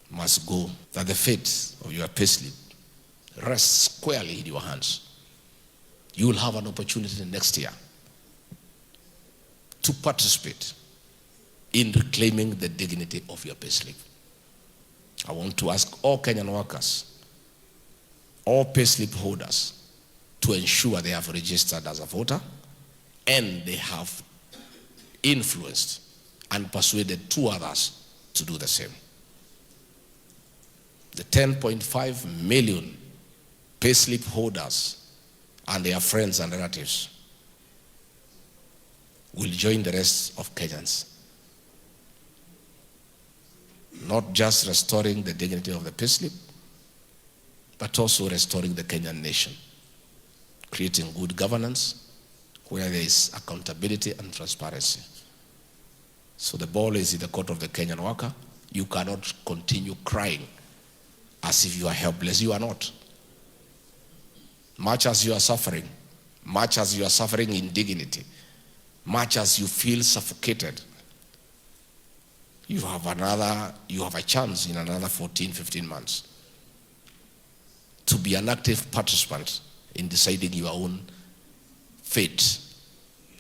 must go, that the fate of your payslip rests squarely in your hands. You will have an opportunity next year to participate in reclaiming the dignity of your payslip. I want to ask all Kenyan workers, all payslip holders, to ensure they have registered as a voter and they have influenced and persuaded two others to do the same. The 10.5 million payslip holders and their friends and relatives will join the rest of Kenyans, not just restoring the dignity of the payslip, but also restoring the Kenyan nation, creating good governance where there is accountability and transparency. So the ball is in the court of the Kenyan worker. You cannot continue crying as if you are helpless. You are not. Much as you are suffering indignity, much as you feel suffocated, you have a chance in another 14, 15 months to be an active participant in deciding your own fate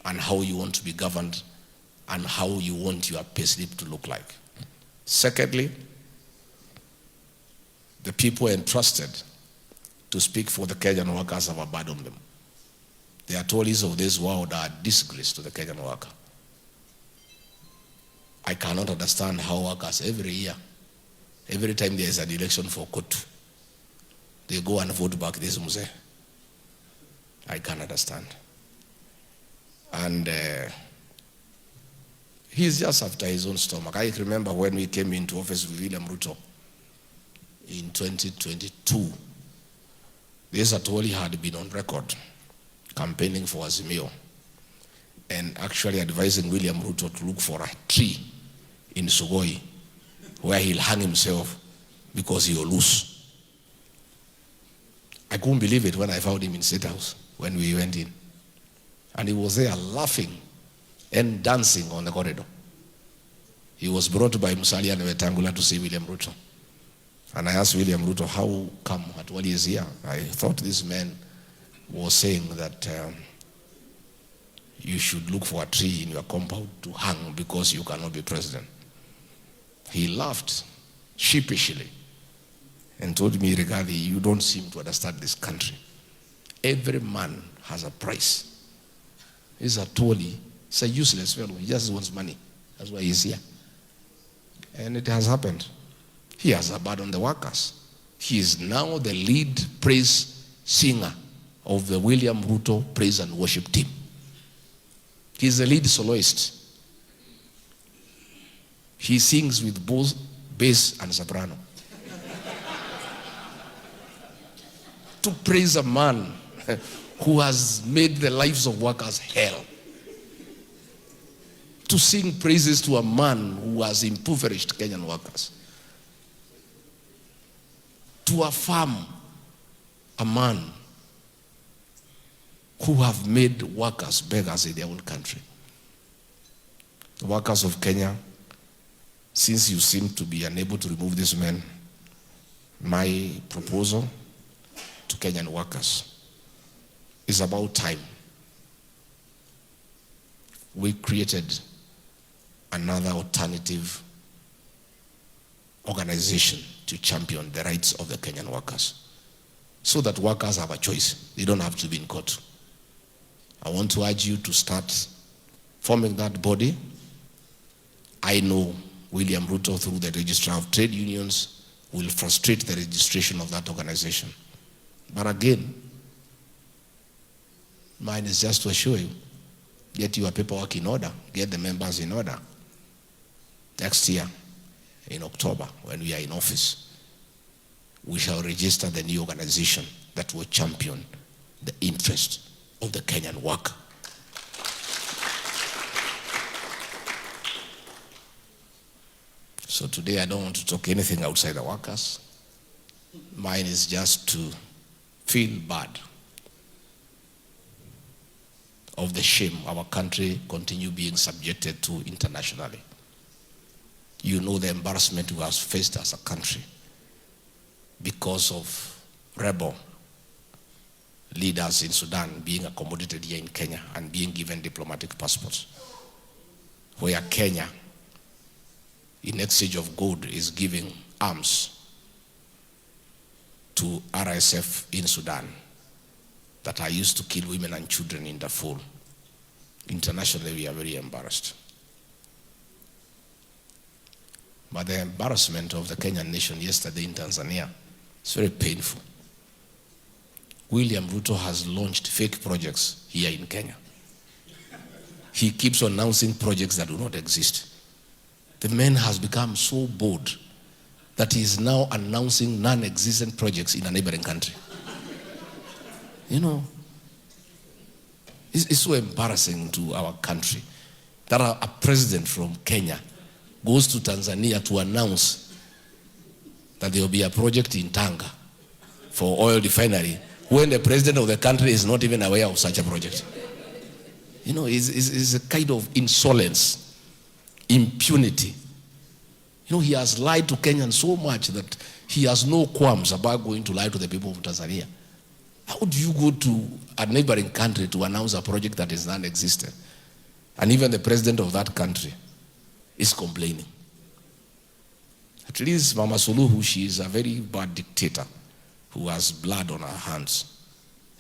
and how you want to be governed and how you want your payslip to look like. Secondly, the people entrusted to speak for the Kenyan workers have abandoned them. The Atwolis of this world are a disgrace to the Kenyan worker. I cannot understand how workers every year, every time there is an election for Kotu, they go and vote back this Mzee. I can't understand. And he's just after his own stomach. I remember when we came into office with William Ruto in 2022, this Atwoli had been on record campaigning for Azimio and actually advising William Ruto to look for a tree in Sugoi where he'll hang himself because he'll lose. I couldn't believe it when I found him in State House when we went in. And he was there laughing and dancing on the corridor. He was brought by Musalia and Wetangula to see William Ruto. And I asked William Ruto, how come Atwoli is here? I thought this man was saying that you should look for a tree in your compound to hang because you cannot be president. He laughed sheepishly and told me, Rigathi, you don't seem to understand this country. Every man has a price. He's Atwoli. He's a useless fellow. He just wants money. That's why he's here. And it has happened. He has abandoned the workers. He is now the lead praise singer of the William Ruto praise and worship team. He's the lead soloist. He sings with both bass and soprano. To praise a man who has made the lives of workers hell. To sing praises to a man who has impoverished Kenyan workers. To affirm a man who have made workers beggars in their own country. The workers of Kenya, since you seem to be unable to remove this man, my proposal to Kenyan workers is about time we created another alternative organization to champion the rights of the Kenyan workers so that workers have a choice. They don't have to be in court. I want to urge you to start forming that body. I know William Ruto, through the Registrar of Trade Unions, will frustrate the registration of that organization. But again, mine is just to assure you, get your paperwork in order, get the members in order. Next year, in October, when we are in office, we shall register the new organization that will champion the interest of the Kenyan worker. So today I don't want to talk anything outside the workers. Mine is just to feel bad of the shame our country continue being subjected to internationally. You know the embarrassment we have faced as a country because of rebel leaders in Sudan being accommodated here in Kenya and being given diplomatic passports, where Kenya, in exchange of gold, is giving arms to RSF in Sudan that are used to kill women and children in Darfur. Internationally, we are very embarrassed. But the embarrassment of the Kenyan nation yesterday in Tanzania is very painful. William Ruto has launched fake projects here in Kenya. He keeps on announcing projects that do not exist. The man has become so bold that he is now announcing non-existent projects in a neighboring country. You know, it's so embarrassing to our country that a president from Kenya goes to Tanzania to announce that there will be a project in Tanga for oil refinery when the president of the country is not even aware of such a project. You know, it's a kind of insolence, impunity. You know, he has lied to Kenyans so much that he has no qualms about going to lie to the people of Tanzania. How do you go to a neighboring country to announce a project that is non-existent? And even the president of that country is complaining. At least Mama Suluhu, she is a very bad dictator who has blood on her hands.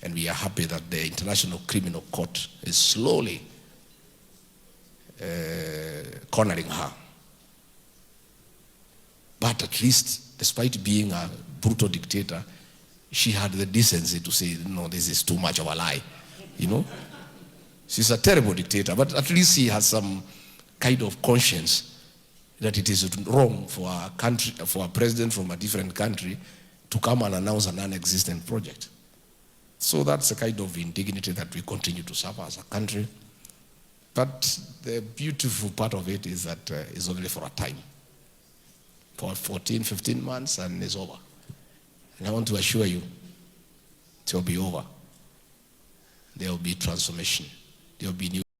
And we are happy that the International Criminal Court is slowly cornering her. But at least, despite being a brutal dictator, she had the decency to say, no, this is too much of a lie. You know? She's a terrible dictator, but at least she has some kind of conscience that it is wrong for a country, for a president from a different country to come and announce a non-existent project. So that's the kind of indignity that we continue to suffer as a country. But the beautiful part of it is that it's only for a time. For 14, 15 months and it's over. And I want to assure you, it will be over. There will be transformation. There will be new